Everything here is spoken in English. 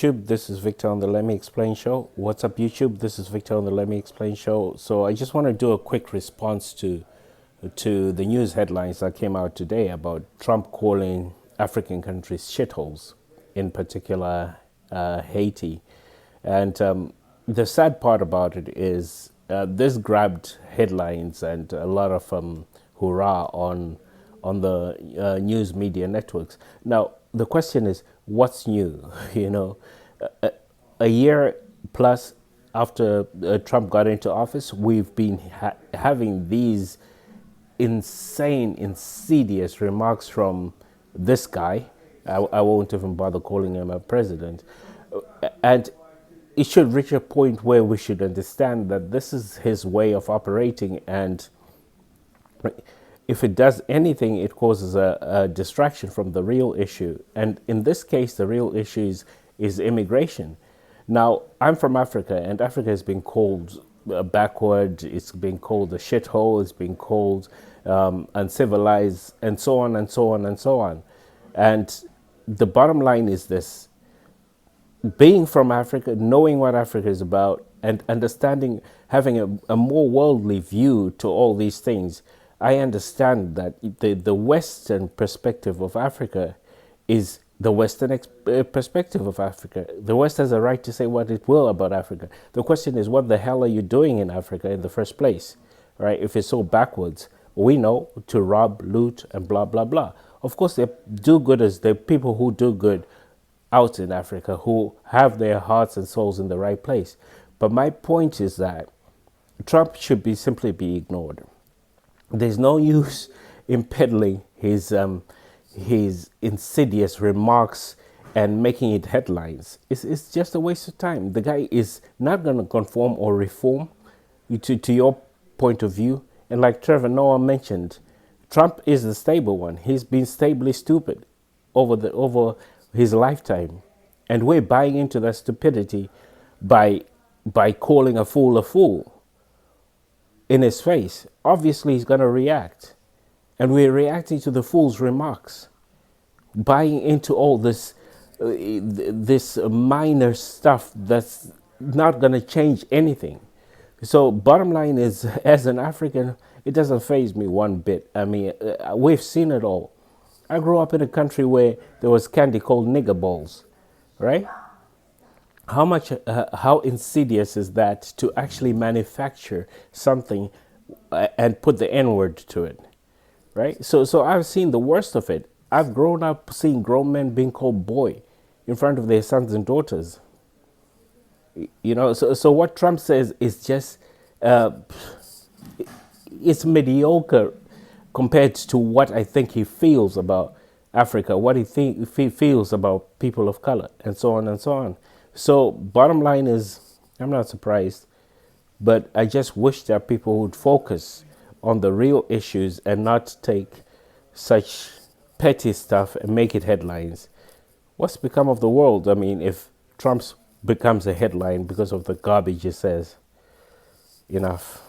YouTube? This is Victor on the Let Me Explain show. What's up, YouTube? This is Victor on the Let Me Explain show. So I just want to do a quick response to the news headlines that came out today about Trump calling African countries shitholes, in particular Haiti. And the sad part about it is this grabbed headlines and a lot of hurrah on the news media networks. Now, the question is, what's new? A year plus after Trump got into office, we've been having these insane, insidious remarks from this guy. I won't even bother calling him a president. And it should reach a point where we should understand that this is his way of operating, and if it does anything, it causes a distraction from the real issue. And in this case, the real issue is immigration. Now, I'm from Africa, and Africa has been called backward, it's been called a shithole, it's been called uncivilized, and so on and so on and so on. And the bottom line is this: being from Africa, knowing what Africa is about, and understanding, having a more worldly view to all these things, I understand that the Western perspective of Africa is the Western perspective of Africa. The West has a right to say what it will about Africa. The question is, what the hell are you doing in Africa in the first place, right? If it's so backwards, we know to rob, loot, and blah, blah, blah. Of course, there are people who do good out in Africa, who have their hearts and souls in the right place. But my point is that Trump should simply be ignored. There's no use in peddling his insidious remarks and making it headlines. It's just a waste of time. The guy is not going to conform or reform to your point of view. And like Trevor Noah mentioned, Trump is the stable one. He's been stably stupid over his lifetime, and we're buying into that stupidity by calling a fool in his face. Obviously, he's going to react, and we're reacting to the fool's remarks, buying into all this minor stuff that's not going to change anything. So bottom line is, as an African, it doesn't faze me one bit. I mean, we've seen it all. I grew up in a country where there was candy called nigger balls, right? How insidious is that to actually manufacture something and put the N-word to it, right? So I've seen the worst of it. I've grown up seeing grown men being called boy in front of their sons and daughters. So what Trump says is just, it's mediocre compared to what I think he feels about Africa, what he feels about people of color, and so on and so on. So bottom line is, I'm not surprised, but I just wish that people would focus on the real issues and not take such petty stuff and make it headlines. What's become of the world? I mean, if Trump becomes a headline because of the garbage he says. Enough.